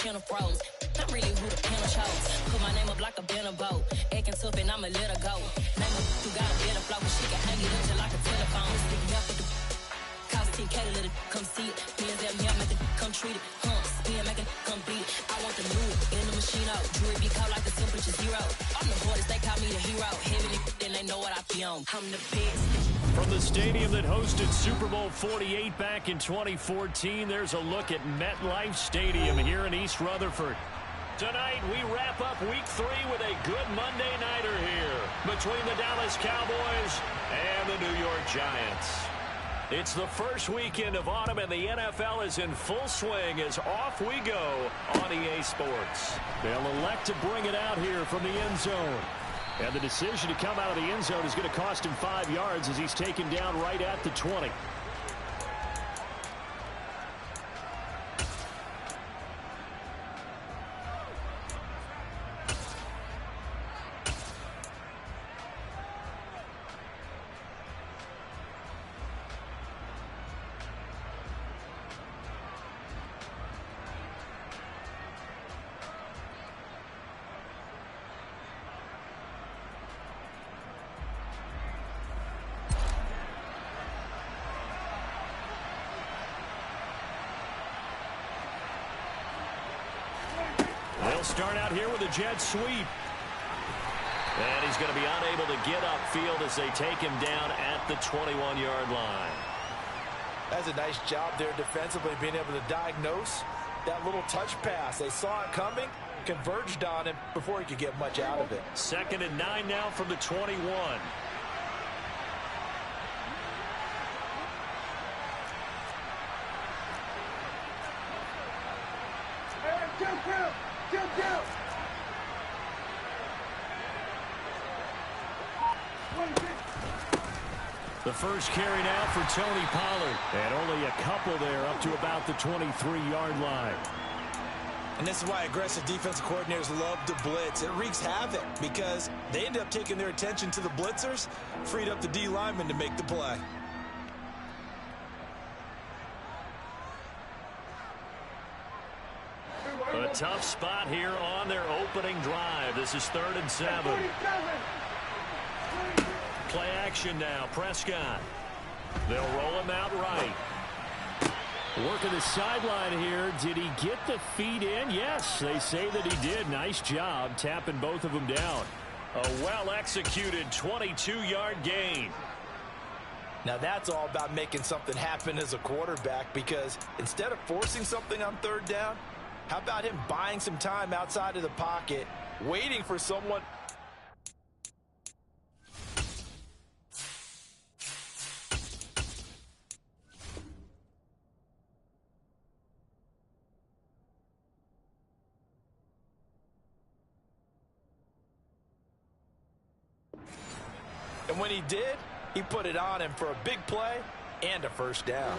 channel froze. Not really who the panel chose. Put my name up like a banner boat. Acting tough and I'ma let her go. Name her who got a better flow, but she can hang it up just like a telephone. Stick up with the cost 10K to let it come see it. Hands at me, I make it come treat it. Spin, make it come beat it. I want the new in the machine out. Jewelry be cold like the temperature 0. I'm the boys, they call me the hero. Heavy, then they know what I be on. I'm the best. From the stadium that hosted Super Bowl 48 back in 2014, there's a look at MetLife Stadium here in East Rutherford. Tonight, we wrap up Week 3 with a good Monday nighter here between the Dallas Cowboys and the New York Giants. It's the first weekend of autumn, and the NFL is in full swing as off we go on EA Sports. They'll elect to bring it out here from the end zone. And the decision to come out of the end zone is going to cost him 5 yards as he's taken down right at the 20. Start out here with a jet sweep. And he's going to be unable to get upfield as they take him down at the 21-yard line. That's a nice job there defensively, being able to diagnose that little touch pass. They saw it coming, converged on him before he could get much out of it. 2nd and 9 now from the 21. The first carry now for Tony Pollard. And only a couple there up to about the 23-yard line. And this is why aggressive defensive coordinators love to blitz. It wreaks havoc because they end up taking their attention to the blitzers, freed up the D lineman to make the play. A tough spot here on their opening drive. This is 3rd and 7. Play action now, Prescott. They'll roll him out right. Working the sideline here. Did he get the feet in? Yes, they say that he did. Nice job tapping both of them down. A well-executed 22-yard gain. Now that's all about making something happen as a quarterback, because instead of forcing something on 3rd down, how about him buying some time outside of the pocket, waiting for someone... And when he did, he put it on him for a big play and a 1st down.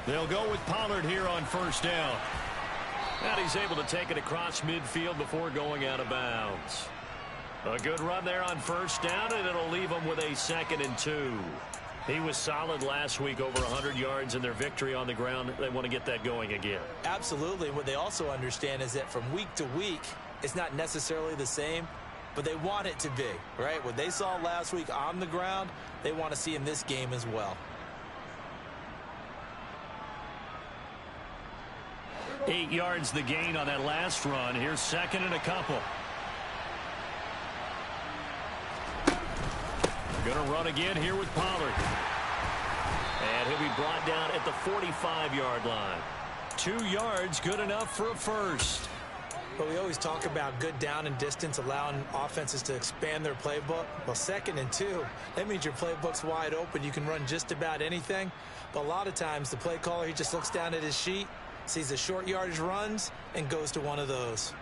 They'll go with Pollard here on 1st down. And he's able to take it across midfield before going out of bounds. A good run there on 1st down, and it'll leave him with a 2nd and 2. He was solid last week, over 100 yards in their victory on the ground. They want to get that going again. Absolutely. What they also understand is that from week to week, it's not necessarily the same, but they want it to be, right? What they saw last week on the ground, they want to see in this game as well. 8 yards the gain on that last run. Here's 2nd and a couple. Going to run again here with Pollard. And he'll be brought down at the 45-yard line. 2 yards, good enough for a 1st. But we always talk about good down and distance, allowing offenses to expand their playbook. Well, 2nd and 2, that means your playbook's wide open. You can run just about anything. But a lot of times, the play caller, he just looks down at his sheet, sees the short yardage runs, and goes to one of those.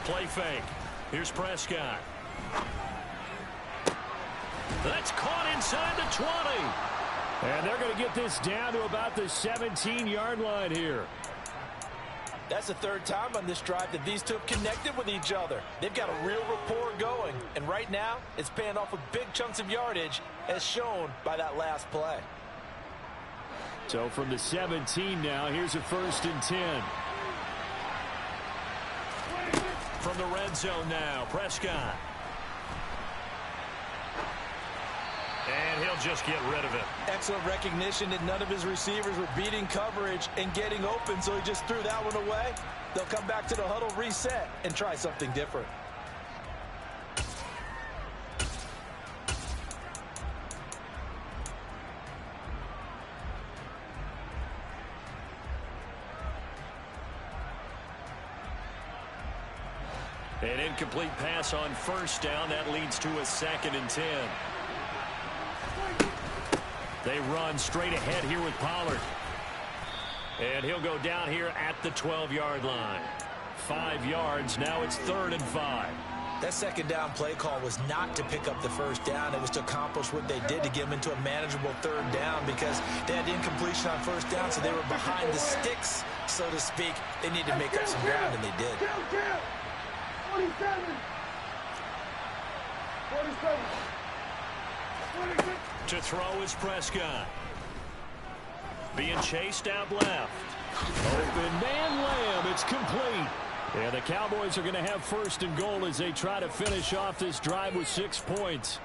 Play fake. Here's Prescott. That's caught inside the 20. And they're going to get this down to about the 17-yard line here. That's the third time on this drive that these two have connected with each other. They've got a real rapport going. And right now, it's paying off with big chunks of yardage, as shown by that last play. So from the 17 now, here's a 1st and 10. From the red zone now, Prescott. And he'll just get rid of it. Excellent recognition that none of his receivers were beating coverage and getting open, so he just threw that one away. They'll come back to the huddle, reset, and try something different. An incomplete pass on 1st down. That leads to a 2nd and 10. They run straight ahead here with Pollard. And he'll go down here at the 12-yard line. 5 yards. Now it's 3rd and 5. That 2nd down play call was not to pick up the 1st down. It was to accomplish what they did to get them into a manageable 3rd down, because they had incompletion on 1st down, so they were behind the sticks, so to speak. They needed to make up some ground, and they did. 47. To throw is Prescott. Being chased out left. Open man Lamb. It's complete. And the Cowboys are going to have 1st and goal as they try to finish off this drive with 6 points.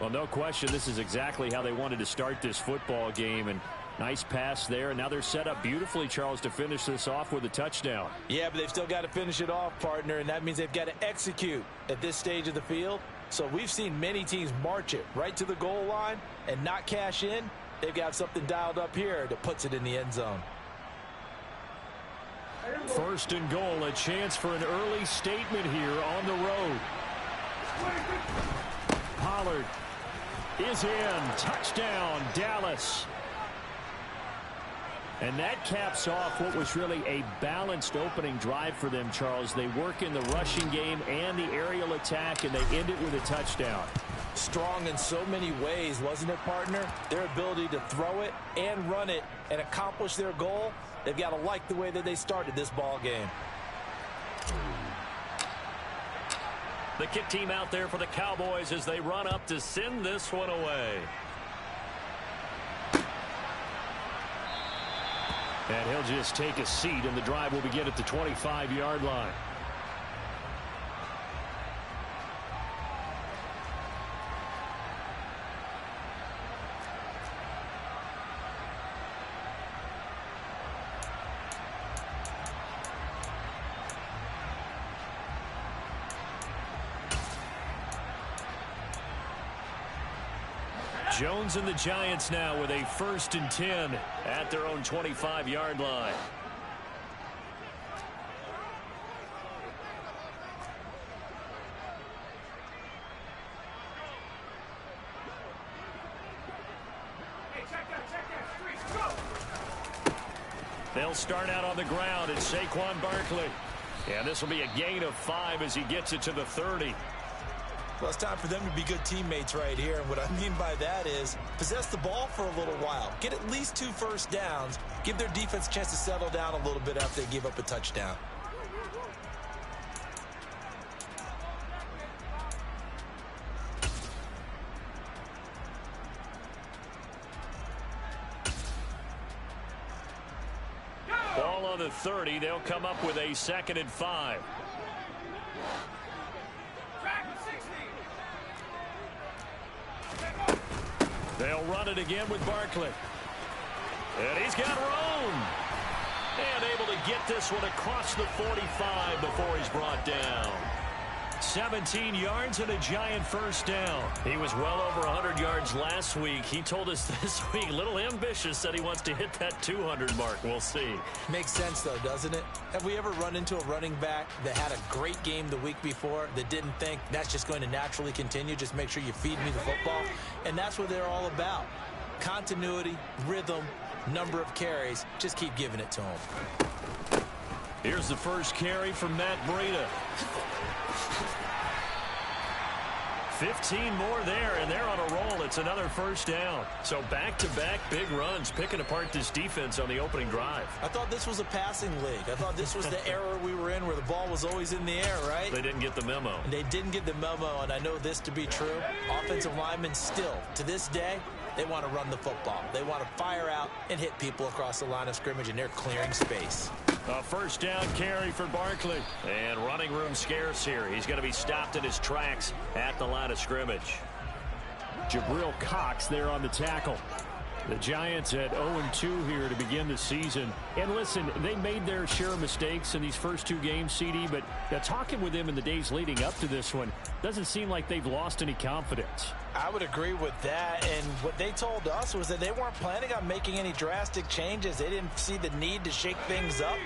Well, no question, this is exactly how they wanted to start this football game. And nice pass there. And now they're set up beautifully, Charles, to finish this off with a touchdown. Yeah, but they've still got to finish it off, partner, and that means they've got to execute at this stage of the field. So we've seen many teams march it right to the goal line and not cash in. They've got something dialed up here that puts it in the end zone. 1st and goal, a chance for an early statement here on the road. Pollard is in. Touchdown, Dallas. And that caps off what was really a balanced opening drive for them, Charles. They work in the rushing game and the aerial attack, and they end it with a touchdown. Strong in so many ways, wasn't it, partner? Their ability to throw it and run it and accomplish their goal, they've got to like the way that they started this ball game. The kick team out there for the Cowboys as they run up to send this one away. And he'll just take a seat, and the drive will begin at the 25-yard line. Jones and the Giants now with a 1st and 10 at their own 25-yard line. They'll start out on the ground, and Saquon Barkley. And this will be a gain of 5 as he gets it to the 30. Well, it's time for them to be good teammates right here. And what I mean by that is possess the ball for a little while. Get at least 2 first downs. Give their defense a chance to settle down a little bit after they give up a touchdown. Ball on the 30. They'll come up with a 2nd and 5. They'll run it again with Barkley. And he's got room. And able to get this one across the 45 before he's brought down. 17 yards and a giant 1st down. He was well over 100 yards last week. He told us this week, a little ambitious, said he wants to hit that 200 mark. We'll see. Makes sense, though, doesn't it? Have we ever run into a running back that had a great game the week before that didn't think that's just going to naturally continue? Just make sure you feed me the football. And that's what they're all about. Continuity, rhythm, number of carries. Just keep giving it to him. Here's the first carry from Matt Breida. 15 more there, and they're on a roll. It's another first down. So back-to-back big runs, picking apart this defense on the opening drive. I thought this was a passing league. I thought this was the era we were in where the ball was always in the air, right? They didn't get the memo. And they didn't get the memo, and I know this to be true. Offensive linemen still, to this day, they want to run the football. They want to fire out and hit people across the line of scrimmage, and they're clearing space. A first down carry for Barkley. And running room scarce here. He's going to be stopped in his tracks at the line of scrimmage. Jabril Cox there on the tackle. The Giants at 0-2 here to begin the season. And listen, they made their share of mistakes in these first two games, CD, but talking with them in the days leading up to this one, doesn't seem like they've lost any confidence. I would agree with that, and what they told us was that they weren't planning on making any drastic changes. They didn't see the need to shake things up.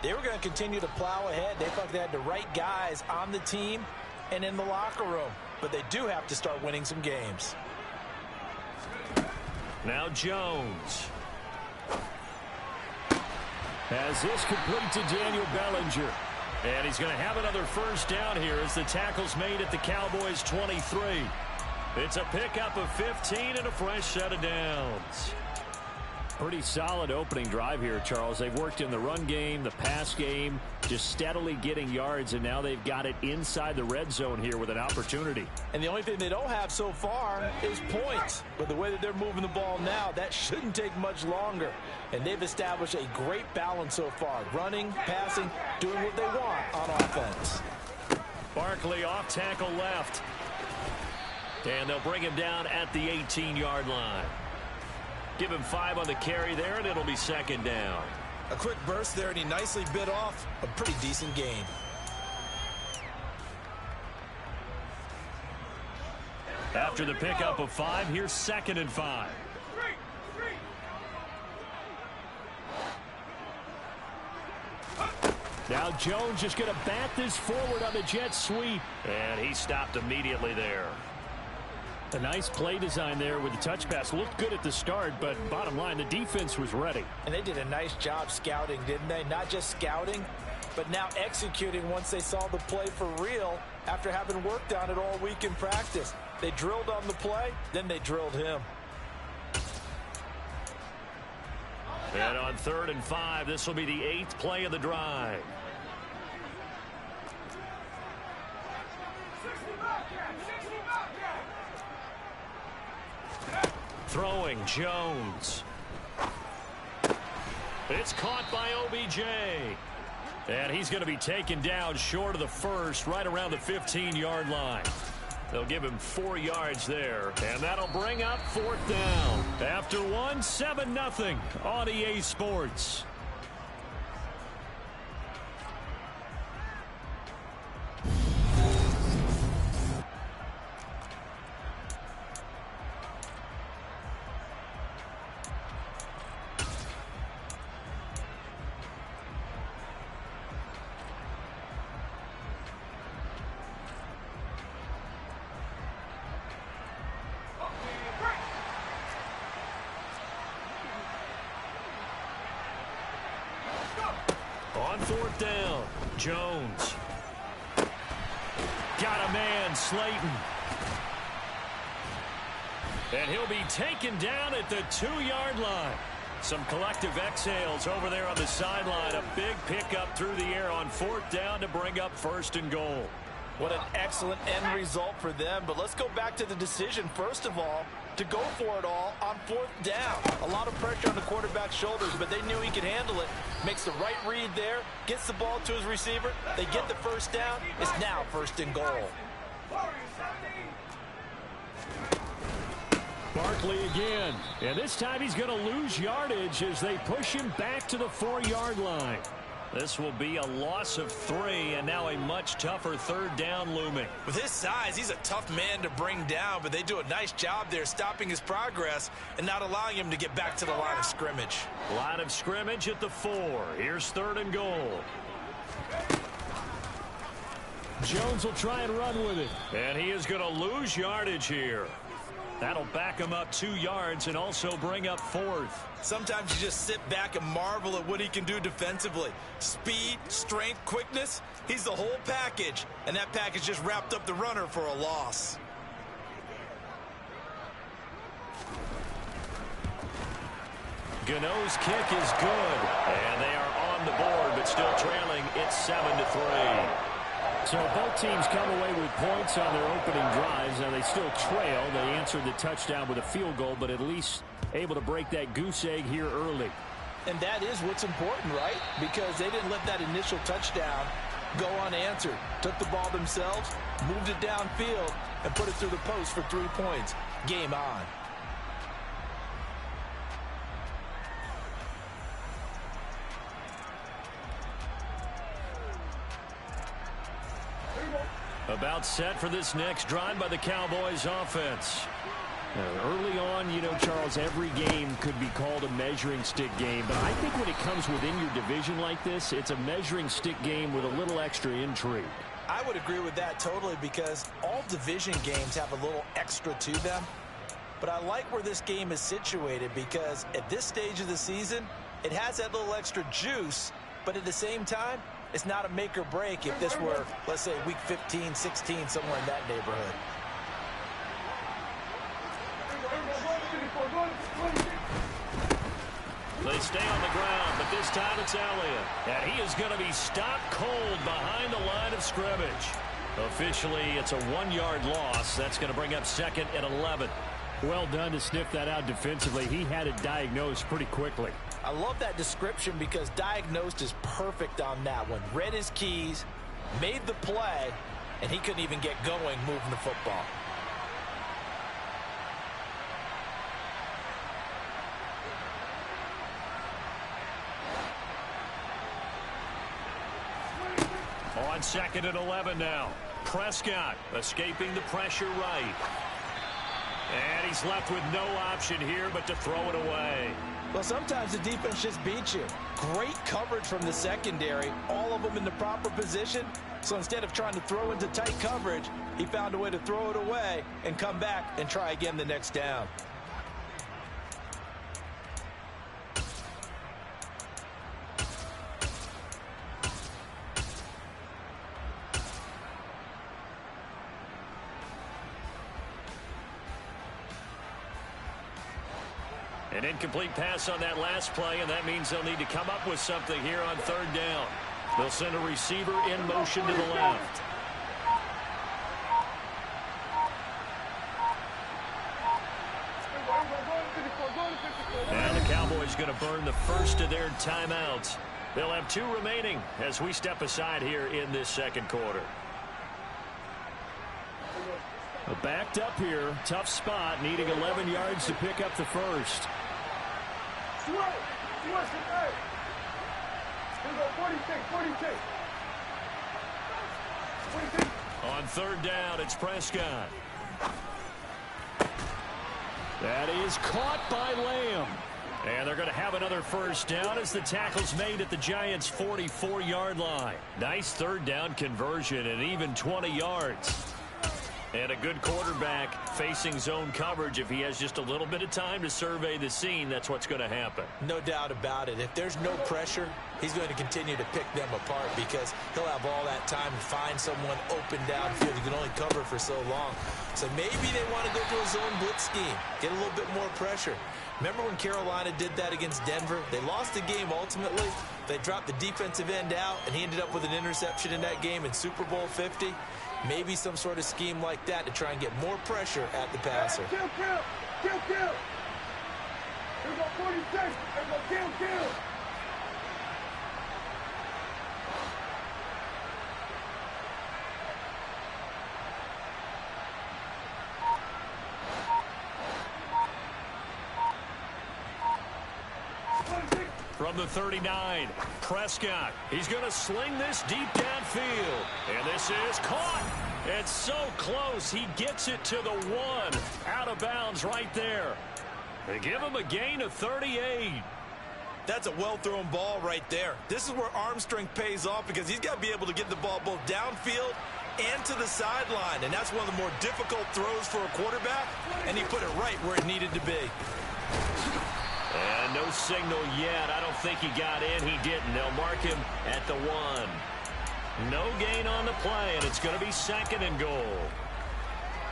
They were going to continue to plow ahead. They thought they had the right guys on the team and in the locker room, but they do have to start winning some games. Now Jones. As this complete to Daniel Bellinger. And he's going to have another first down here as the tackle's made at the Cowboys' 23. It's a pickup of 15 and a fresh set of downs. Pretty solid opening drive here, Charles. They've worked in the run game, the pass game, just steadily getting yards, and now they've got it inside the red zone here with an opportunity. And the only thing they don't have so far is points. But the way that they're moving the ball now, that shouldn't take much longer. And they've established a great balance so far. Running, passing, doing what they want on offense. Barkley off tackle left. And they'll bring him down at the 18-yard line. Give him 5 on the carry there, and it'll be second down. A quick burst there, and he nicely bit off a pretty decent gain. After the pickup of 5, here's 2nd and 5. Now Jones just going to bat this forward on the jet sweep. And he stopped immediately there. A nice play design there with the touch pass. Looked good at the start, but bottom line, the defense was ready. And they did a nice job scouting, didn't they? Not just scouting, but now executing once they saw the play for real after having worked on it all week in practice. They drilled on the play, then they drilled him. And on 3rd and 5, this will be the 8th play of the drive. Throwing Jones. It's caught by OBJ. And he's going to be taken down short of the first, right around the 15-yard line. They'll give him 4 yards there, and that'll bring up 4th down. After 1, 7-0 on EA Sports. On 4th down, Jones. Got a man, Slayton. And he'll be taken down at the 2-yard line. Some collective exhales over there on the sideline. A big pickup through the air on 4th down to bring up 1st and goal. What an excellent end result for them. But let's go back to the decision, first of all, to go for it all on 4th down. A lot of pressure on the quarterback's shoulders, but they knew he could handle it. Makes the right read there, gets the ball to his receiver. They get the first down. It's now 1st and goal. Barkley again. And this time he's going to lose yardage as they push him back to the 4-yard line. This will be a loss of 3, and now a much tougher 3rd down looming. With his size, he's a tough man to bring down, but they do a nice job there stopping his progress and not allowing him to get back to the line of scrimmage. Line of scrimmage at the 4. Here's 3rd and goal. Jones will try and run with it. And he is going to lose yardage here. That'll back him up 2 yards and also bring up 4th. Sometimes you just sit back and marvel at what he can do defensively. Speed, strength, quickness, he's the whole package. And that package just wrapped up the runner for a loss. Gano's kick is good. And they are on the board, but still trailing. It's 7-3. So both teams come away with points on their opening drives. Now they still trail. They answered the touchdown with a field goal, but at least able to break that goose egg here early. And that is what's important, right? Because they didn't let that initial touchdown go unanswered. Took the ball themselves, moved it downfield, and put it through the post for 3 points. Game on. About set for this next drive by the Cowboys offense. Early on, you know, Charles, every game could be called a measuring stick game. But I think when it comes within your division like this, it's a measuring stick game with a little extra intrigue. I would agree with that totally because all division games have a little extra to them. But I like where this game is situated because at this stage of the season, it has that little extra juice, but at the same time, it's not a make or break if this were, let's say, week 15, 16, somewhere in that neighborhood. They stay on the ground, but this time it's Elliott. And he is going to be stopped cold behind the line of scrimmage. Officially, it's a 1-yard loss. That's going to bring up 2nd and 11. Well done to sniff that out defensively. He had it diagnosed pretty quickly. I love that description because diagnosed is perfect on that one. Read his keys, made the play, and he couldn't even get going moving the football. On 2nd and 11 now. Prescott escaping the pressure right. And he's left with no option here but to throw it away. Well, sometimes the defense just beats you. Great coverage from the secondary, all of them in the proper position. So instead of trying to throw into tight coverage, he found a way to throw it away and come back and try again the next down. An incomplete pass on that last play, and that means they'll need to come up with something here on 3rd down. They'll send a receiver in motion to the left. And the Cowboys going to burn the first of their timeouts. They'll have 2 remaining as we step aside here in this 2nd quarter. Backed up here, tough spot, needing 11 yards to pick up the first. On 3rd down, it's Prescott. That is caught by Lamb. And they're going to have another first down as the tackle's made at the Giants' 44-yard line. Nice 3rd down conversion and even 20 yards. And a good quarterback facing zone coverage. If he has just a little bit of time to survey the scene, that's what's going to happen. No doubt about it. If there's no pressure, he's going to continue to pick them apart because he'll have all that time to find someone open downfield. He can only cover for so long. So maybe they want to go to a zone blitz scheme, get a little bit more pressure. Remember when Carolina did that against Denver? They lost the game ultimately. They dropped the defensive end out, and he ended up with an interception in that game in Super Bowl 50. Maybe some sort of scheme like that to try and get more pressure at the passer. Kill. Here we go, 46. Here we go, kill. From the 39, Prescott. He's going to sling this deep downfield. And this is caught. It's so close. He gets it to the 1. Out of bounds right there. They give him a gain of 38. That's a well-thrown ball right there. This is where arm strength pays off because he's got to be able to get the ball both downfield and to the sideline. And that's one of the more difficult throws for a quarterback. And he put it right where it needed to be. And no signal yet. I don't think he got in. He didn't. They'll mark him at the 1. No gain on the play, and it's going to be 2nd and goal.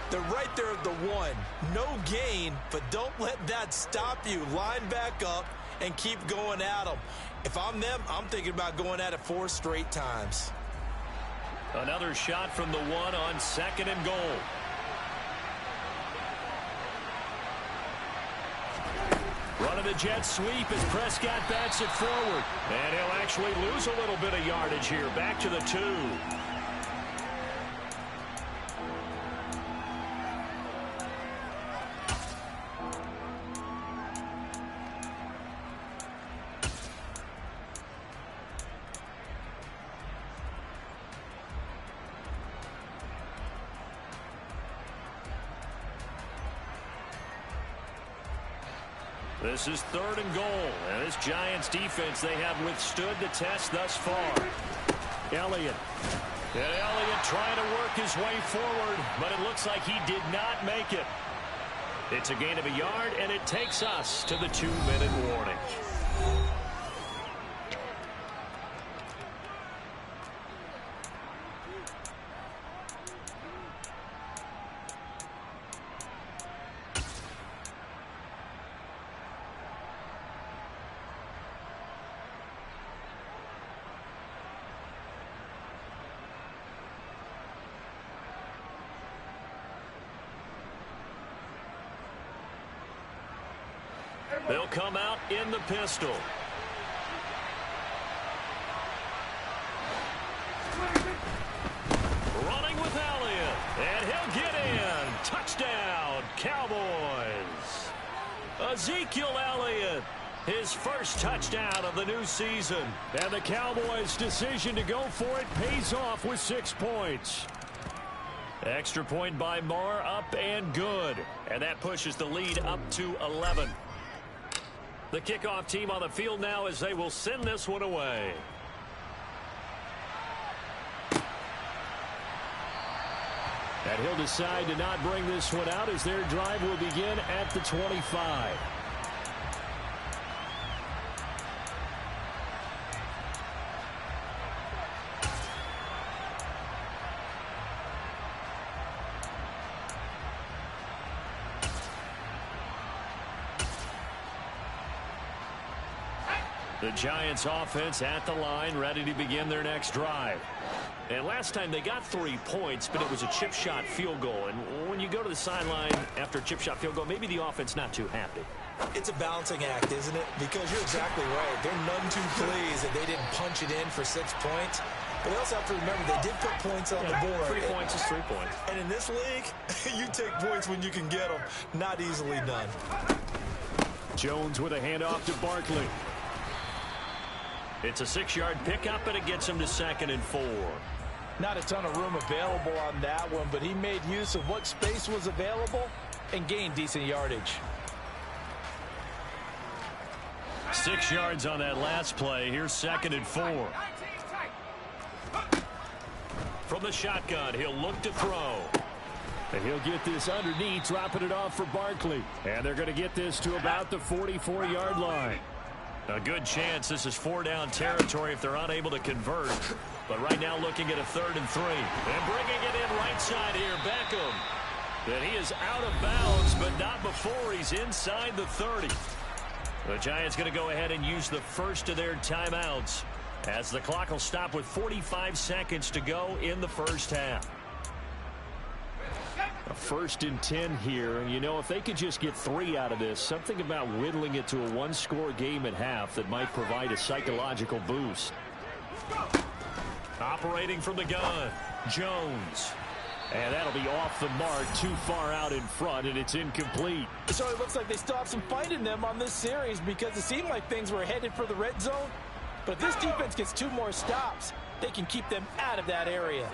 They're right there at the 1. No gain, but don't let that stop you. Line back up and keep going at them. If I'm them, I'm thinking about going at it 4 straight times. Another shot from the one on 2nd and goal. Running the jet sweep as Prescott bats it forward. And he'll actually lose a little bit of yardage here. Back to the 2. This is 3rd and goal, and this Giants defense, they have withstood the test thus far. Elliott. And Elliott trying to work his way forward, but it looks like he did not make it. It's a gain of a yard, and it takes us to the 2-minute warning. They'll come out in the pistol. Running with Elliott, and he'll get in. Touchdown, Cowboys. Ezekiel Elliott, his first touchdown of the new season. And the Cowboys' decision to go for it pays off with 6 points. Extra point by Moore, up and good. And that pushes the lead up to 11. The kickoff team on the field now as they will send this one away. And he'll decide to not bring this one out as their drive will begin at the 25. The Giants offense at the line, ready to begin their next drive. And last time they got 3 points, but it was a chip shot field goal. And when you go to the sideline after a chip shot field goal, maybe the offense not too happy. It's a balancing act, isn't it? Because you're exactly right. They're none too pleased that they didn't punch it in for 6 points. But they also have to remember they did put points on the board. 3 points is 3 points. And in this league, you take points when you can get them. Not easily done. Jones with a handoff to Barkley. It's a 6-yard pickup, and it gets him to 2nd and 4. Not a ton of room available on that one, but he made use of what space was available and gained decent yardage. 6 yards on that last play. Here's 2nd and 4. From the shotgun, he'll look to throw. And he'll get this underneath, dropping it off for Barkley. And they're going to get this to about the 44-yard line. A good chance this is 4-down territory if they're unable to convert. But right now looking at a 3rd and 3. And bringing it in right side here, Beckham. And he is out of bounds, but not before he's inside the 30. The Giants going to go ahead and use the first of their timeouts as the clock will stop with 45 seconds to go in the first half. A 1st and 10 here, and you know, if they could just get 3 out of this, something about whittling it to a 1-score game at half that might provide a psychological boost. Operating from the gun, Jones. And that'll be off the mark, too far out in front, and it's incomplete. So it looks like they still have some fight in them on this series because it seemed like things were headed for the red zone. But if this defense gets 2 more stops, they can keep them out of that area.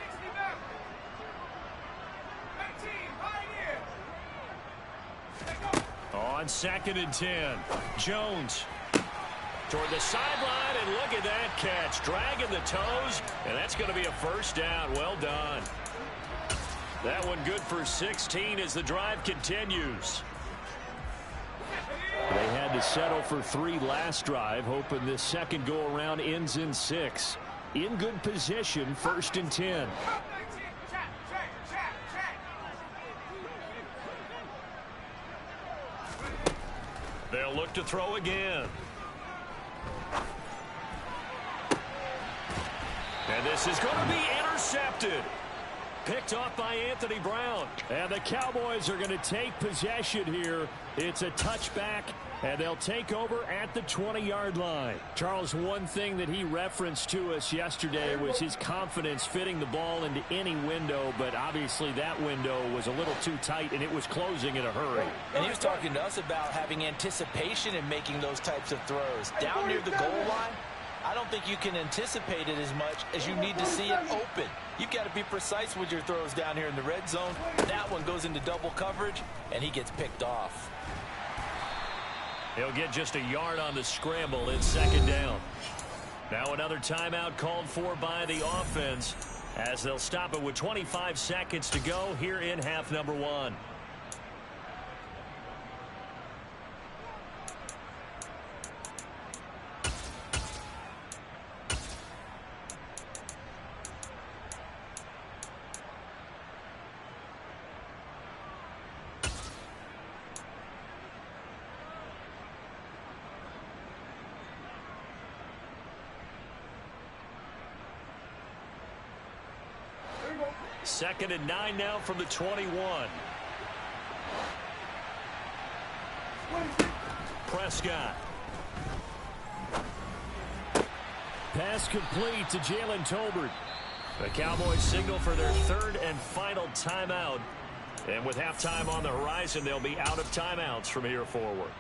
On 2nd and 10, Jones toward the sideline, and look at that catch. Dragging the toes, and that's going to be a 1st down. Well done. That one good for 16 as the drive continues. They had to settle for 3 last drive, hoping this second go-around ends in 6. In good position, 1st and 10. They'll look to throw again. And this is going to be intercepted. Picked off by Anthony Brown. And the Cowboys are going to take possession here. It's a touchback, and they'll take over at the 20-yard line. Charles, one thing that he referenced to us yesterday was his confidence fitting the ball into any window, but obviously that window was a little too tight, and it was closing in a hurry. And he was talking to us about having anticipation in making those types of throws. Down near the goal line, I don't think you can anticipate it as much as you need to see it open. You've got to be precise with your throws down here in the red zone. That one goes into double coverage, and he gets picked off. He'll get just a yard on the scramble. It's second down. Now another timeout called for by the offense as they'll stop it with 25 seconds to go here in half number one. Second and 9 now from the 21. Prescott. Pass complete to Jalen Tolbert. The Cowboys signal for their third and final timeout. And with halftime on the horizon, they'll be out of timeouts from here forward.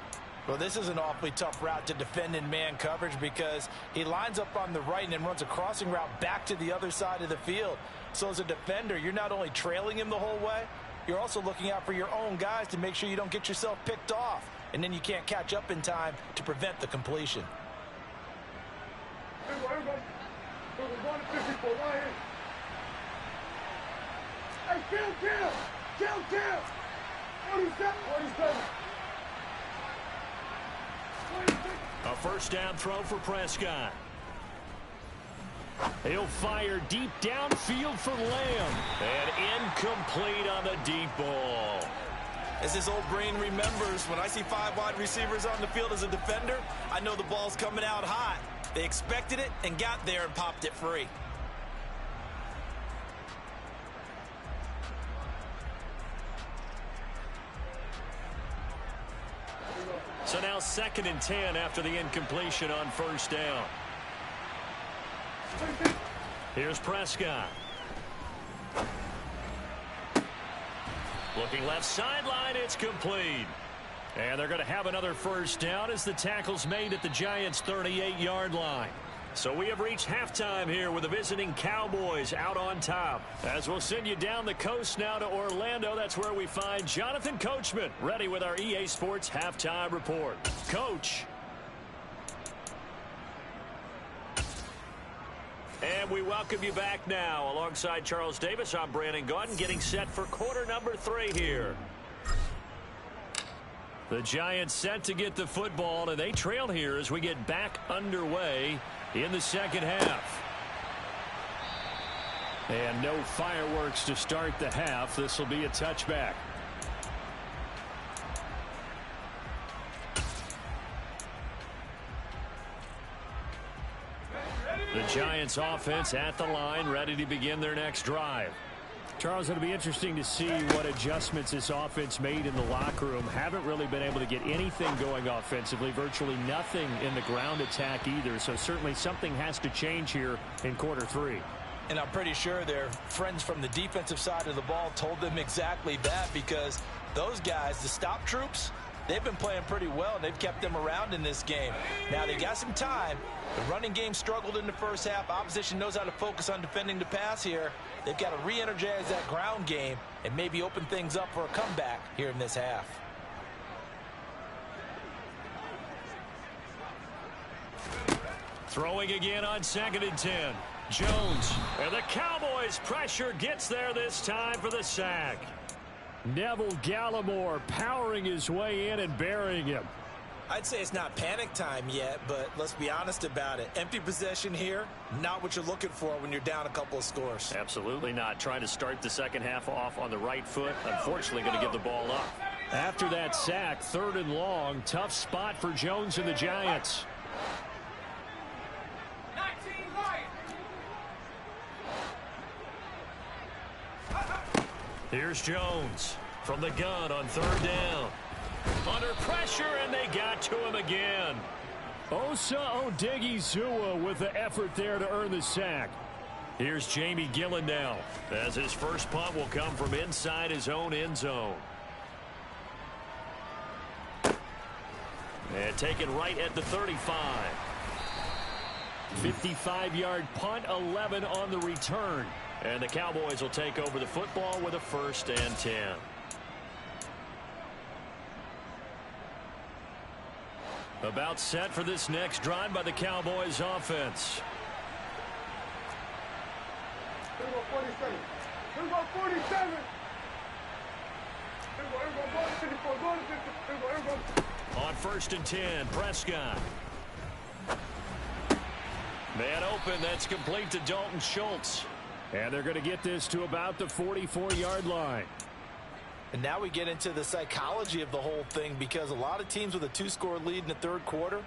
Well, this is an awfully tough route to defend in man coverage because he lines up on the right and then runs a crossing route back to the other side of the field. So as a defender, you're not only trailing him the whole way, you're also looking out for your own guys to make sure you don't get yourself picked off. And then you can't catch up in time to prevent the completion. Hey, kill! 47. A first down throw for Prescott. He'll fire deep downfield for Lamb. And incomplete on the deep ball. As his old brain remembers, when I see 5 wide receivers on the field as a defender, I know the ball's coming out hot. They expected it and got there and popped it free. So now second and 10 after the incompletion on first down. Here's Prescott. Looking left sideline, it's complete. And they're going to have another first down as the tackle's made at the Giants' 38-yard line. So we have reached halftime here with the visiting Cowboys out on top. As we'll send you down the coast now to Orlando, that's where we find Jonathan Coachman ready with our EA Sports Halftime Report. Coach. And we welcome you back now. Alongside Charles Davis, I'm Brandon Gaudin, getting set for quarter number 3 here. The Giants set to get the football, and they trail here as we get back underway in the second half. And no fireworks to start the half. This will be a touchback. The Giants offense at the line, ready to begin their next drive. Charles, it'll be interesting to see what adjustments this offense made in the locker room. Haven't really been able to get anything going offensively, virtually nothing in the ground attack either. So certainly something has to change here in quarter 3. And I'm pretty sure their friends from the defensive side of the ball told them exactly that, because those guys, the stop troops, they've been playing pretty well, and they've kept them around in this game. Now, they got some time. The running game struggled in the first half. Opposition knows how to focus on defending the pass here. They've got to re-energize that ground game and maybe open things up for a comeback here in this half. Throwing again on second and 10. Jones. And the Cowboys' pressure gets there this time for the sack. Neville Gallimore powering his way in and burying him. I'd say it's not panic time yet, but let's be honest about it. Empty possession here, not what you're looking for when you're down a couple of scores. Absolutely not. Trying to start the second half off on the right foot. Unfortunately, going to give the ball up. After that sack, 3rd and long. Tough spot for Jones and the Giants. Here's Jones from the gun on third down. Under pressure, and they got to him again. Osa Odighizuwa with the effort there to earn the sack. Here's Jamie Gillen now, as his first punt will come from inside his own end zone. And taken right at the 35. 55-yard punt, 11 on the return. And the Cowboys will take over the football with a 1st and 10. About set for this next drive by the Cowboys offense. Here we go, 47. Here we go, 47. Here we go, go to 54, go to 54. Here we go. On 1st and 10, Prescott. Man open, that's complete to Dalton Schultz. And they're going to get this to about the 44-yard line. And now we get into the psychology of the whole thing, because a lot of teams with a 2-score lead in the third quarter,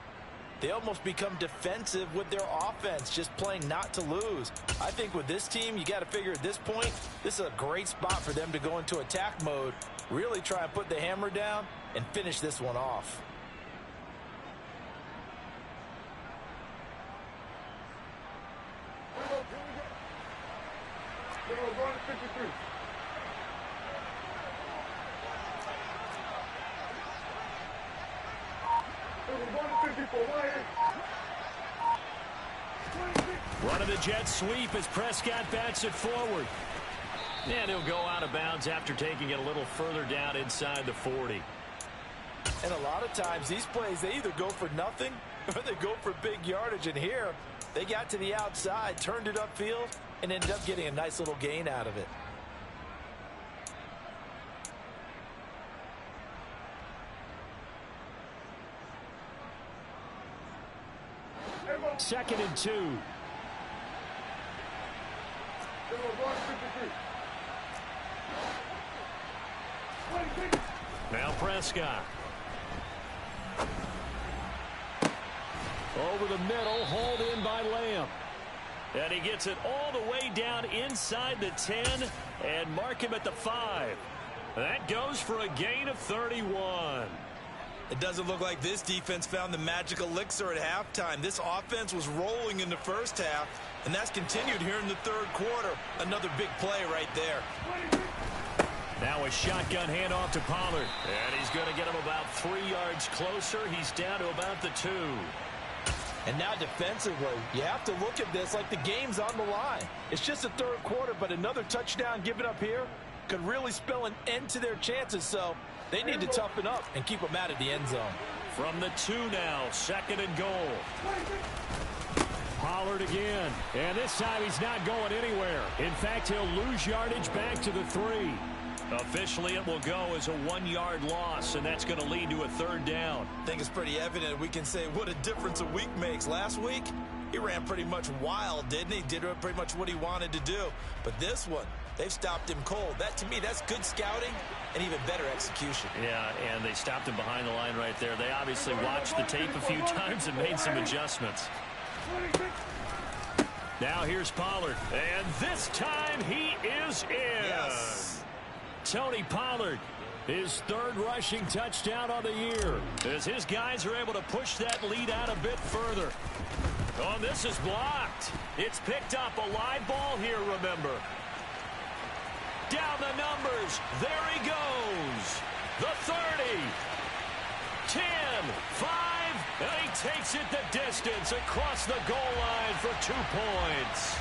they almost become defensive with their offense, just playing not to lose. I think with this team, you got to figure at this point, this is a great spot for them to go into attack mode, really try and put the hammer down and finish this one off. Here we go, go to 53. Running the jet sweep as Prescott bats it forward. And he'll go out of bounds after taking it a little further down inside the 40. And a lot of times these plays, they either go for nothing or they go for big yardage. And here, they got to the outside, turned it upfield, and ended up getting a nice little gain out of it. Second and 2. Now Prescott. Over the middle, hauled in by Lamb. And he gets it all the way down inside the 10 and mark him at the 5. That goes for a gain of 31. It doesn't look like this defense found the magic elixir at halftime. This offense was rolling in the first half, and that's continued here in the third quarter. Another big play right there. Now a shotgun handoff to Pollard. And he's going to get him about 3 yards closer. He's down to about the 2. And now defensively, you have to look at this like the game's on the line. It's just the third quarter, but another touchdown given up here could really spell an end to their chances. So they need to toughen up and keep them out of the end zone. From the 2 now, 2nd and goal. Pollard again. And this time he's not going anywhere. In fact, he'll lose yardage back to the 3. Officially, it will go as a 1-yard loss, and that's going to lead to a 3rd down. I think it's pretty evident. We can say what a difference a week makes. Last week, he ran pretty much wild, didn't he? Did pretty much what he wanted to do. But this one, they've stopped him cold. That, to me, that's good scouting and even better execution. Yeah, and they stopped him behind the line right there. They obviously watched the tape a few times and made some adjustments. Now here's Pollard, and this time he is in. Yes. Tony Pollard, his 3rd rushing touchdown on the year, as his guys are able to push that lead out a bit further. Oh, this is blocked. It's picked up. A live ball here, remember. Down the numbers. There he goes. The 30. 10, 5, and he takes it the distance across the goal line for 2 points.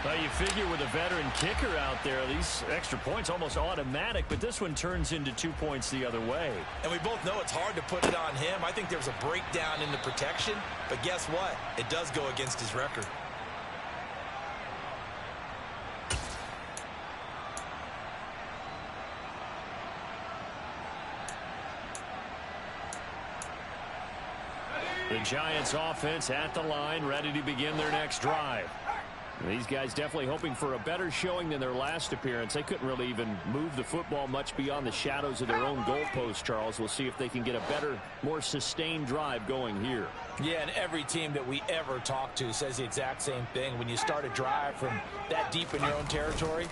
Well, you figure with a veteran kicker out there, these extra points almost automatic, but this one turns into 2 points the other way. And we both know it's hard to put it on him. I think there's a breakdown in the protection, but guess what? It does go against his record. The Giants offense at the line, ready to begin their next drive. These guys definitely hoping for a better showing than their last appearance. They couldn't really even move the football much beyond the shadows of their own goalpost, Charles. We'll see if they can get a better, more sustained drive going here. Yeah, and every team that we ever talk to says the exact same thing. When you start a drive from that deep in your own territory,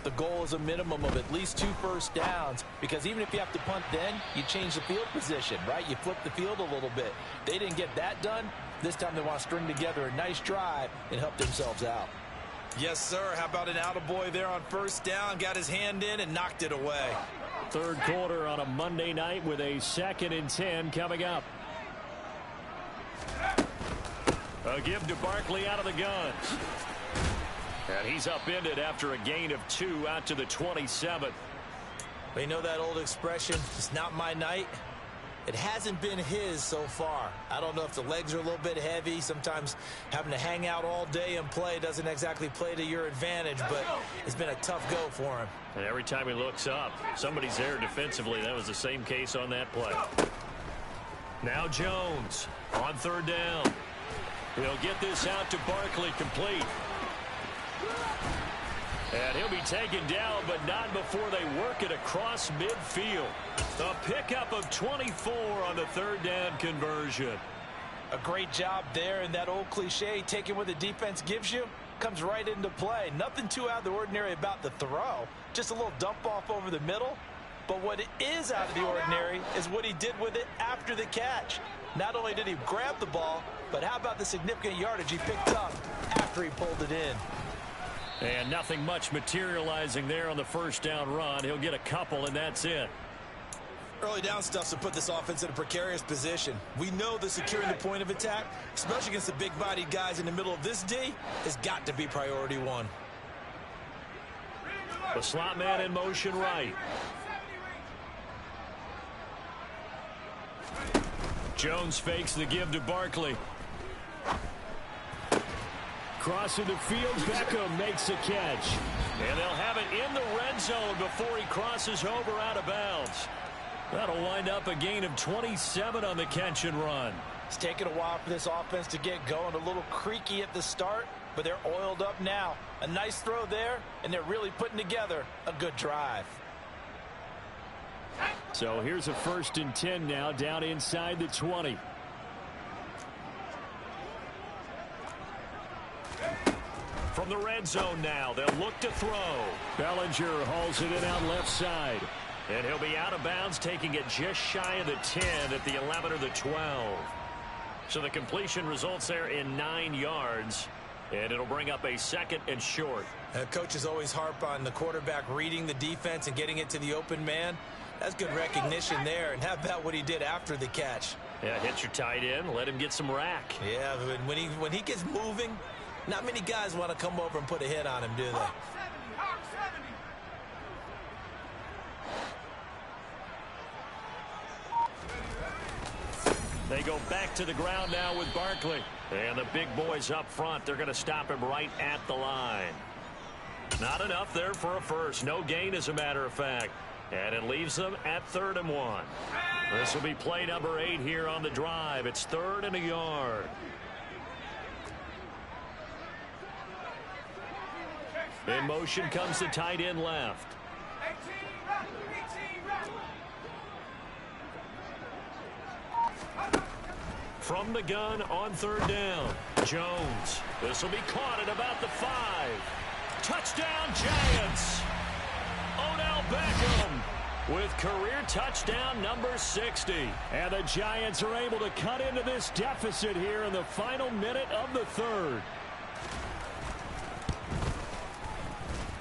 The goal is a minimum of at least 2 first downs, because even if you have to punt then, you change the field position, right? You flip the field a little bit. They didn't get that done. This time they want to string together a nice drive and help themselves out. Yes, sir. How about an attaboy there on first down? Got his hand in and knocked it away. Third quarter on a Monday night with a 2nd and 10 coming up. A give to Barkley out of the guns. And he's upended after a gain of 2 out to the 27. You know that old expression, it's not my night? It hasn't been his so far. I don't know if the legs are a little bit heavy. Sometimes having to hang out all day and play doesn't exactly play to your advantage, but it's been a tough go for him. And every time he looks up, somebody's there defensively. That was the same case on that play. Now Jones on third down. He'll get this out to Barkley, complete. And he'll be taken down, but not before they work it across midfield. A pickup of 24 on the third down conversion. A great job there, and that old cliche, taking what the defense gives you, comes right into play. Nothing too out of the ordinary about the throw. Just a little dump off over the middle. But what is out of the ordinary is what he did with it after the catch. Not only did he grab the ball, but how about the significant yardage he picked up after he pulled it in. And nothing much materializing there on the first down run. He'll get a couple, and that's it. Early down stuff to put this offense in a precarious position. We know that securing the point of attack, especially against the big-bodied guys in the middle of this D, has got to be priority 1. The slot man in motion right. Jones fakes the give to Barkley. Crossing the field, Beckham makes a catch. And they'll have it in the red zone before he crosses over out of bounds. That'll wind up a gain of 27 on the catch and run. It's taken a while for this offense to get going. A little creaky at the start, but they're oiled up now. A nice throw there, and they're really putting together a good drive. So here's a 1st and 10 now, down inside the 20. From the red zone now, they'll look to throw. Bellinger hauls it in out left side. And he'll be out of bounds, taking it just shy of the 10 at the 11 or the 12. So the completion results there in 9 yards. And it'll bring up a 2nd and short. Coaches always harp on the quarterback reading the defense and getting it to the open man. That's good recognition there. And how about what he did after the catch? Yeah, hit your tight end, let him get some rack. Yeah, when he gets moving, not many guys want to come over and put a hit on him, do they? They go back to the ground now with Barkley. And the big boys up front, they're going to stop him right at the line. Not enough there for a first. No gain, as a matter of fact. And it leaves them at 3rd and 1. This will be play number 8 here on the drive. It's 3rd and a yard. In motion comes the tight end left. From the gun on 3rd down, Jones. This will be caught at about the 5. Touchdown, Giants! Odell Beckham with career touchdown number 60. And the Giants are able to cut into this deficit here in the final minute of the 3rd.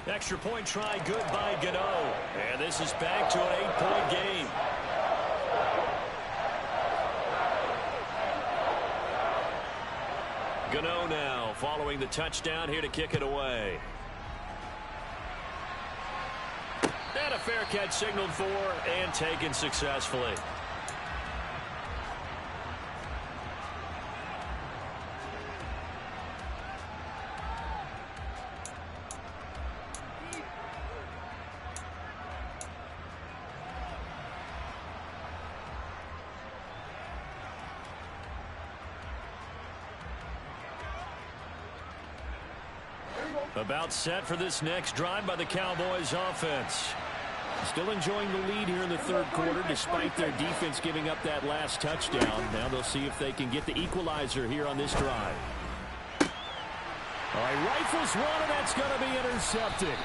Extra point try good by Gano. And this is back to an 8-point game. Gano now following the touchdown here to kick it away. And a fair catch signaled for and taken successfully. About set for this next drive by the Cowboys offense. Still enjoying the lead here in the 3rd quarter despite their defense giving up that last touchdown. Now they'll see if they can get the equalizer here on this drive. All right, rifles one, and that's going to be intercepted.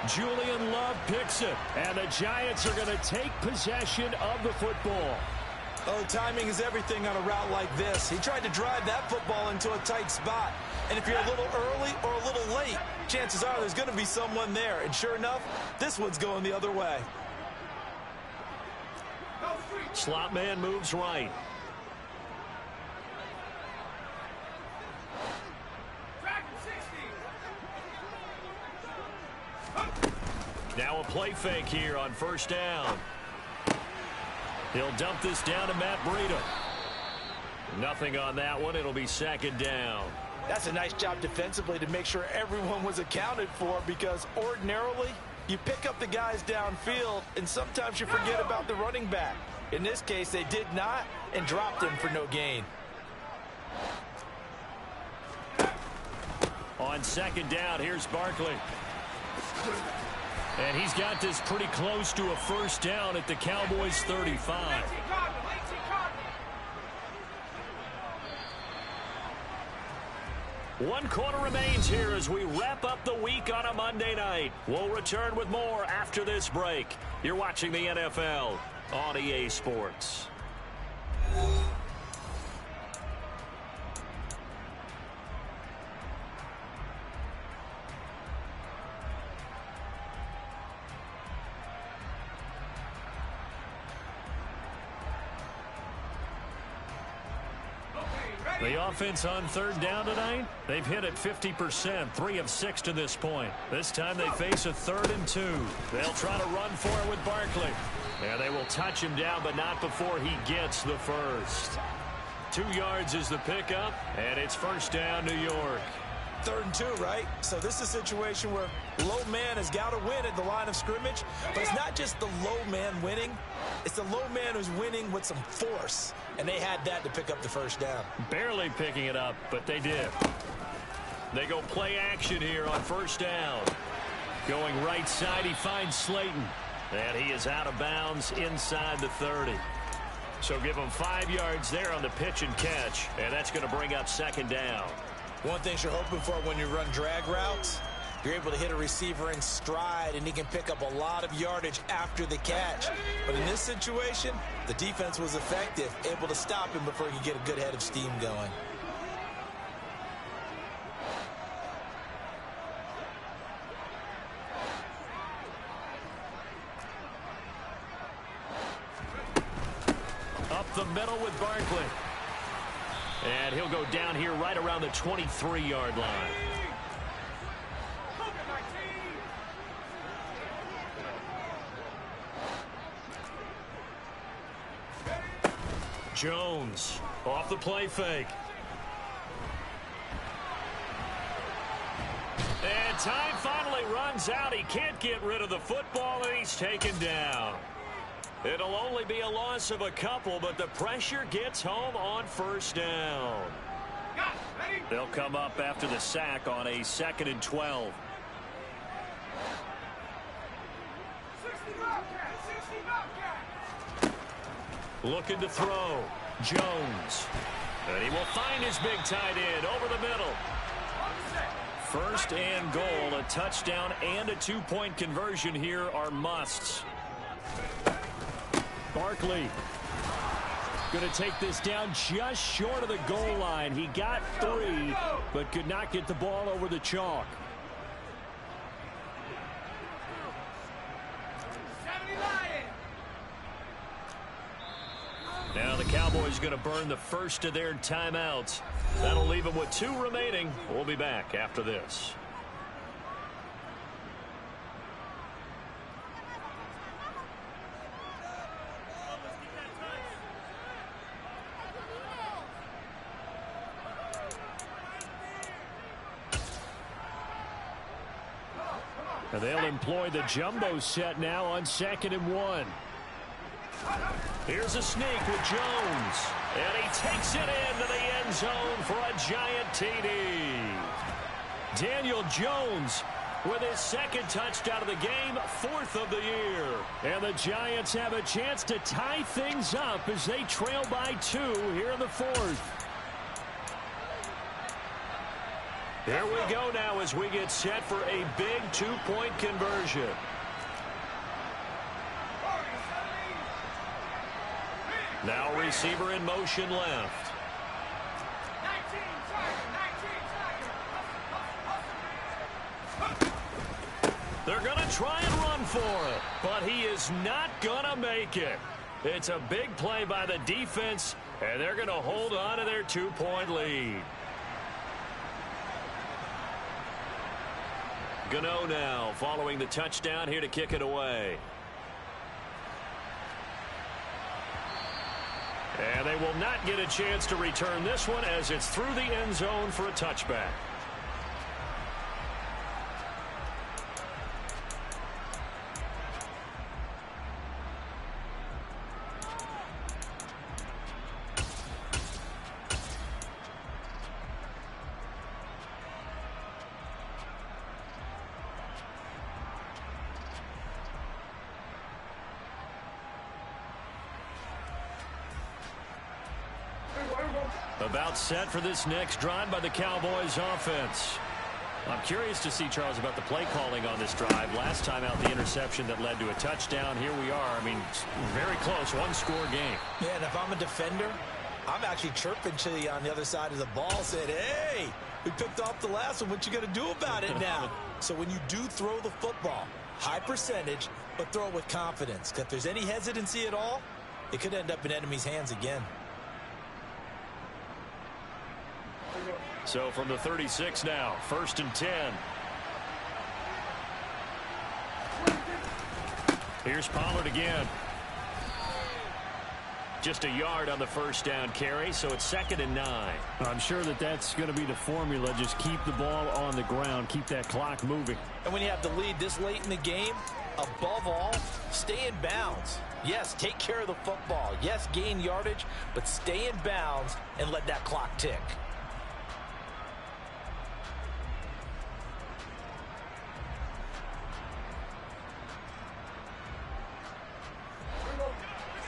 Julian Love picks it, and the Giants are going to take possession of the football. Oh, timing is everything on a route like this. He tried to drive that football into a tight spot. And if you're a little early or a little late, chances are there's going to be someone there. And sure enough, this one's going the other way. Slot man moves right. Now a play fake here on first down. He'll dump this down to Matt Breida. Nothing on that one. It'll be second down. That's a nice job defensively to make sure everyone was accounted for, because ordinarily you pick up the guys downfield and sometimes you forget about the running back. In this case, they did not and dropped him for no gain. On second down, here's Barkley. And he's got this pretty close to a first down at the Cowboys' 35. One quarter remains here as we wrap up the week on a Monday night. We'll return with more after this break. You're watching the NFL on EA Sports. The offense on third down tonight, they've hit it 50%, 3 of 6 to this point. This time they face a 3rd and 2. They'll try to run for it with Barkley. And they will touch him down, but not before he gets the first. 2 yards is the pickup, and it's first down, New York. 3rd and 2, right? So this is a situation where low man has got to win at the line of scrimmage, but it's not just the low man winning. It's the low man who's winning with some force, and they had that to pick up the first down. Barely picking it up, but they did. They go play action here on first down. Going right side, he finds Slayton, and he is out of bounds inside the 30. So give him 5 yards there on the pitch and catch, and that's going to bring up second down. One thing you're hoping for when you run drag routes, you're able to hit a receiver in stride, and he can pick up a lot of yardage after the catch. But in this situation, the defense was effective, able to stop him before he could get a good head of steam going. Up the middle with Barkley. And he'll go down here right around the 23-yard line. Jones off the play fake. And time finally runs out. He can't get rid of the football, and he's taken down. It'll only be a loss of a couple, but the pressure gets home on first down. They'll come up after the sack on a 2nd and 12. Looking to throw. Jones. And he will find his big tight end over the middle. First and goal, a touchdown and a 2-point conversion here are musts. Barkley going to take this down just short of the goal line. He got 3, but could not get the ball over the chalk. Now the Cowboys going to burn the first of their timeouts. That'll leave them with 2 remaining. We'll be back after this. And they'll employ the jumbo set now on 2nd and 1. Here's a sneak with Jones. And he takes it into the end zone for a giant TD. Daniel Jones with his 2nd touchdown of the game, 4th of the year. And the Giants have a chance to tie things up as they trail by 2 here in the 4th. Here we go now as we get set for a big two-point conversion. Now receiver in motion left. They're going to try and run for it, but he is not going to make it. It's a big play by the defense, and they're going to hold on to their two-point lead. Gano now following the touchdown here to kick it away. And they will not get a chance to return this one as it's through the end zone for a touchback. About set for this next drive by the Cowboys offense. I'm curious to see, Charles, about the play calling on this drive. Last time out, the interception that led to a touchdown. Here we are. I mean, very close, one-score game. Yeah, and if I'm a defender, I'm actually chirping to you on the other side of the ball, saying, hey, we picked off the last one. What you going to do about it now? So when you do throw the football, high percentage, but throw it with confidence. Because if there's any hesitancy at all, it could end up in enemy's hands again. So from the 36 now, 1st and 10. Here's Pollard again. Just a yard on the first down carry, so it's 2nd and 9. I'm sure that that's going to be the formula. Just keep the ball on the ground, keep that clock moving. And when you have the lead this late in the game, above all, stay in bounds. Yes, take care of the football. Yes, gain yardage, but stay in bounds and let that clock tick.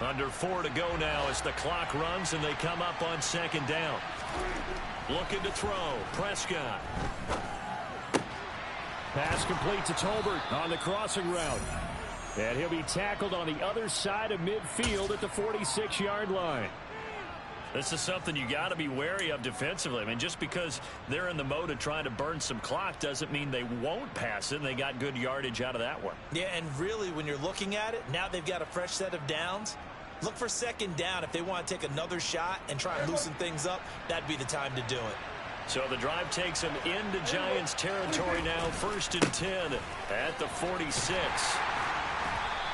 Under 4 to go now as the clock runs and they come up on 2nd down. Looking to throw. Prescott. Pass complete to Tolbert on the crossing route. And he'll be tackled on the other side of midfield at the 46-yard line. This is something you got to be wary of defensively. I mean, just because they're in the mode of trying to burn some clock doesn't mean they won't pass it, and they got good yardage out of that one. Yeah, and really, when you're looking at it, now they've got a fresh set of downs. Look for 2nd down. If they want to take another shot and try and loosen things up, that'd be the time to do it. So the drive takes them into Giants territory now, 1st and 10 at the 46.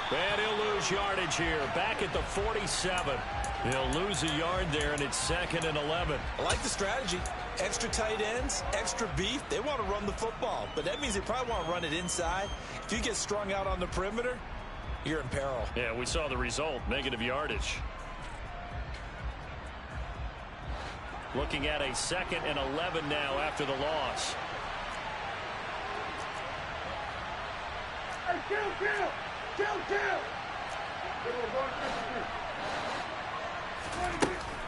And he'll lose yardage here, back at the 47. He'll lose a yard there, and it's 2nd and 11. I like the strategy. Extra tight ends, extra beef. They want to run the football, but that means they probably want to run it inside. If you get strung out on the perimeter, you're in peril. Yeah, we saw the result, negative yardage. Looking at a 2nd and 11 now after the loss. Hey, kill!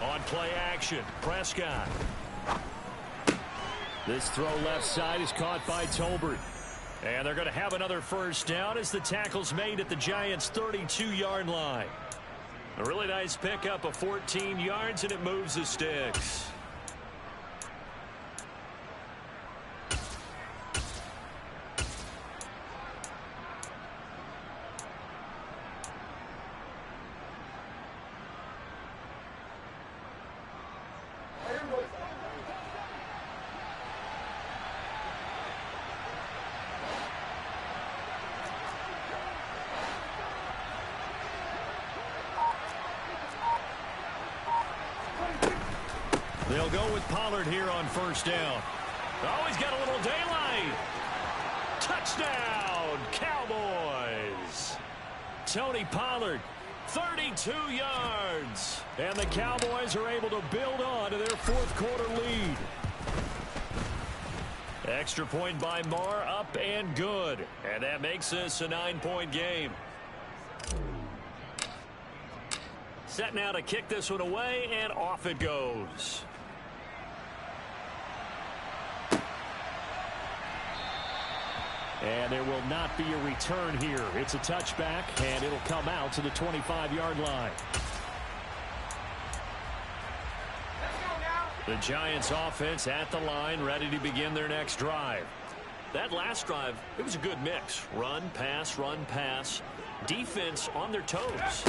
On play action, Prescott. This throw left side is caught by Tolbert. And they're going to have another first down as the tackle's made at the Giants' 32-yard line. A really nice pickup of 14 yards, and it moves the sticks. They'll go with Pollard here on first down. Oh, he's got a little daylight. Touchdown, Cowboys. Tony Pollard, 32 yards. And the Cowboys are able to build on to their 4th quarter lead. Extra point by Marr, up and good. And that makes this a 9-point game. Set now to kick this one away, and off it goes. And there will not be a return here. It's a touchback, and it'll come out to the 25-yard line. The Giants offense at the line, ready to begin their next drive. That last drive, it was a good mix. Run, pass, defense on their toes.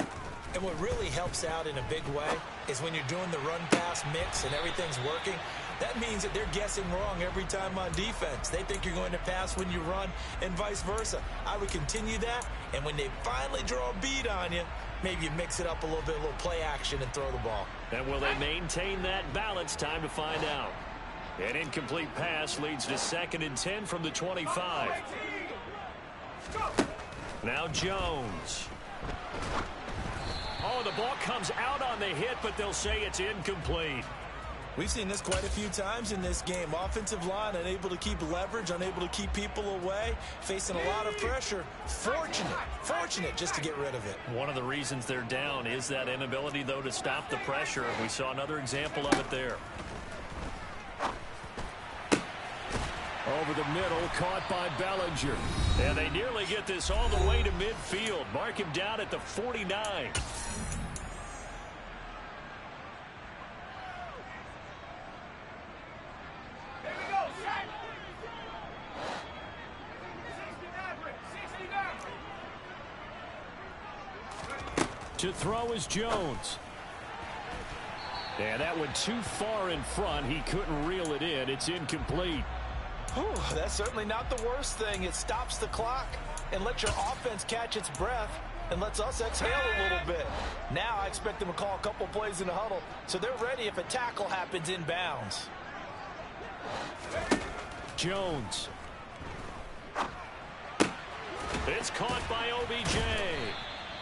And what really helps out in a big way is when you're doing the run-pass mix and everything's working, that means that they're guessing wrong every time on defense. They think you're going to pass when you run and vice versa. I would continue that, and when they finally draw a beat on you, maybe you mix it up a little bit, a little play action and throw the ball. And will they maintain that balance? Time to find out. An incomplete pass leads to 2nd and 10 from the 25. Now Jones. Oh, the ball comes out on the hit, but they'll say it's incomplete. We've seen this quite a few times in this game. Offensive line unable to keep leverage, unable to keep people away, facing a lot of pressure. Fortunate just to get rid of it. One of the reasons they're down is that inability, though, to stop the pressure. We saw another example of it there. Over the middle, caught by Bellinger. And they nearly get this all the way to midfield. Mark him down at the 49. To throw is Jones. And that went too far in front. He couldn't reel it in. It's incomplete. Whew, that's certainly not the worst thing. It stops the clock and lets your offense catch its breath and lets us exhale a little bit. Now I expect them to call a couple plays in the huddle so they're ready if a tackle happens in bounds. Jones. It's caught by OBJ.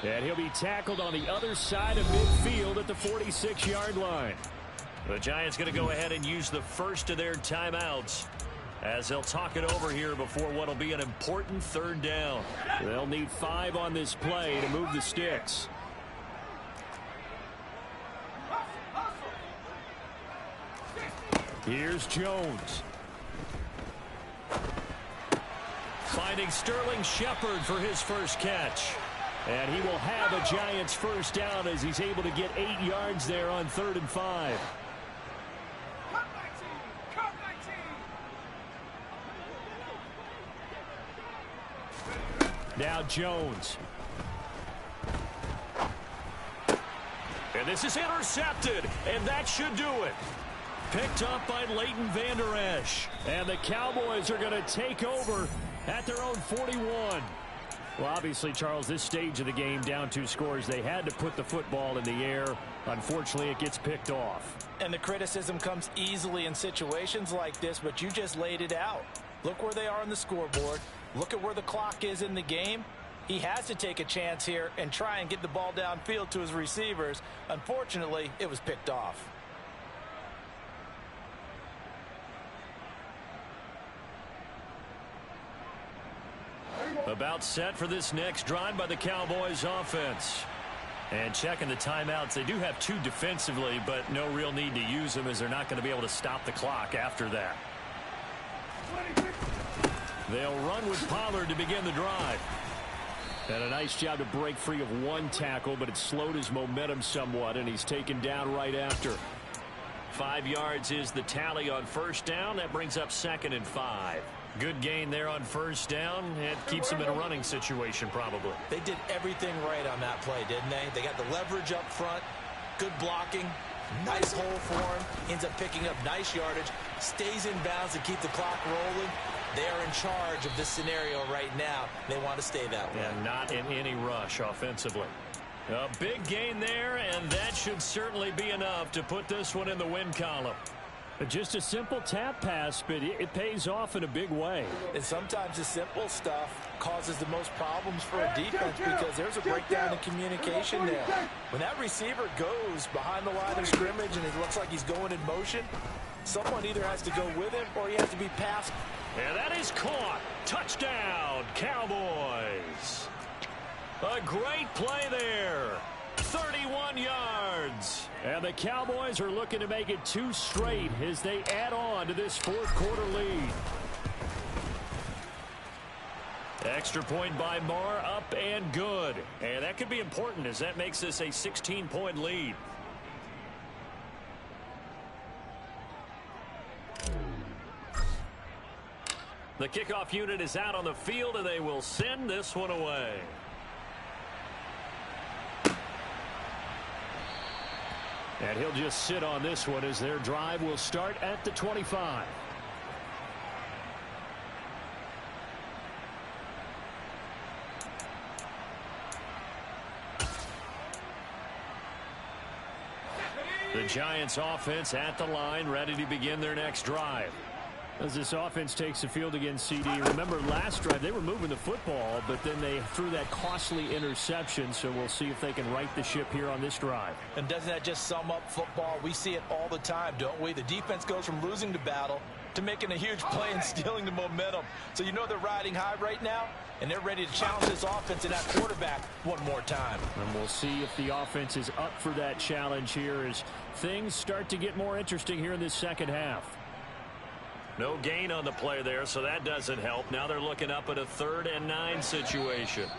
And he'll be tackled on the other side of midfield at the 46-yard line. The Giants going to go ahead and use the first of their timeouts as they'll talk it over here before what will be an important 3rd down. They'll need 5 on this play to move the sticks. Here's Jones. Finding Sterling Shepard for his first catch. And he will have a Giants first down as he's able to get 8 yards there on 3rd and 5. Now Jones. And this is intercepted, and that should do it. Picked up by Leighton Vander Esch. And the Cowboys are going to take over at their own 41. Well, obviously, Charles, this stage of the game, down 2 scores, they had to put the football in the air. Unfortunately, it gets picked off. And the criticism comes easily in situations like this, but you just laid it out. Look where they are on the scoreboard. Look at where the clock is in the game. He has to take a chance here and try and get the ball downfield to his receivers. Unfortunately, it was picked off. About set for this next drive by the Cowboys offense. And checking the timeouts, they do have 2 defensively, but no real need to use them as they're not going to be able to stop the clock after that. They'll run with Pollard to begin the drive. And a nice job to break free of 1 tackle, but it slowed his momentum somewhat, and he's taken down right after. 5 yards is the tally on first down. That brings up 2nd and 5. Good gain there on first down. It keeps them in a running situation probably. They did everything right on that play, didn't they? They got the leverage up front, good blocking, nice hole for him, ends up picking up nice yardage, stays in bounds to keep the clock rolling. They are in charge of this scenario right now. They want to stay that way. And not in any rush offensively. A big gain there, and that should certainly be enough to put this one in the win column. Just a simple tap pass, but it pays off in a big way. And sometimes the simple stuff causes the most problems for a defense because there's a breakdown in communication there. When that receiver goes behind the line of scrimmage and it looks like he's going in motion, someone either has to go with him or he has to be passed. And that is caught. Touchdown, Cowboys. A great play there. 31 yards. And the Cowboys are looking to make it 2 straight as they add on to this 4th quarter lead. Extra point by Marr, up and good. And that could be important as that makes this a 16-point lead. The kickoff unit is out on the field, and they will send this one away. And he'll just sit on this one as their drive will start at the 25. The Giants offense at the line, ready to begin their next drive. As this offense takes the field against CD, remember last drive they were moving the football, but then they threw that costly interception, so we'll see if they can right the ship here on this drive. And doesn't that just sum up football? We see it all the time, don't we? The defense goes from losing the battle to making a huge play and stealing the momentum. So you know they're riding high right now, and they're ready to challenge this offense and that quarterback one more time. And we'll see if the offense is up for that challenge here as things start to get more interesting here in this second half. No gain on the play there, so that doesn't help. Now they're looking up at a 3rd and 9 situation.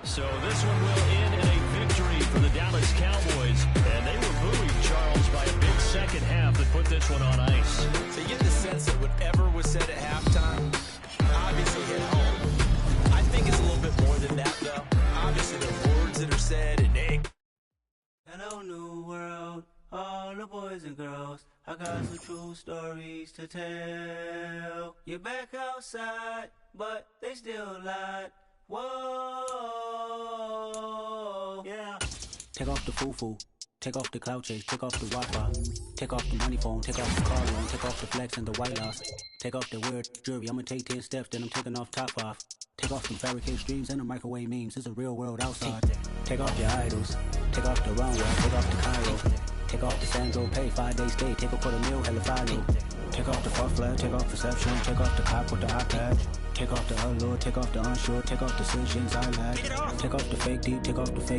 So this one will end in a victory for the Dallas Cowboys. And they were buoyed, Charles, by a big second half that put this one on ice. So you get the sense that whatever was said at halftime obviously hit home. I think it's a little bit more than that, though. Obviously, the words that are said and they... Hello, new world, all the boys and girls. I got some true stories to tell. You're back outside, but they still lied. Whoa, yeah. Take off the foo-foo, take off the cloud chase, take off the Wi-Fi, take off the money phone, take off the car loan, take off the flex and the white loss, take off the weird jewelry. I'ma take 10 steps, then I'm taking off top 5. Take off the fabricate streams and the microwave memes. It's a real world outside. Take off your idols, take off the runway, take off the Cairo. Take off the Sandro pay, 5-day stay, take a $250,000, hella follow. Take off the far flag, take off perception, take off the cop with the hot patch. Take off the allure, take off the unsure, take off decisions I lack. Take off the fake deep, take off the fake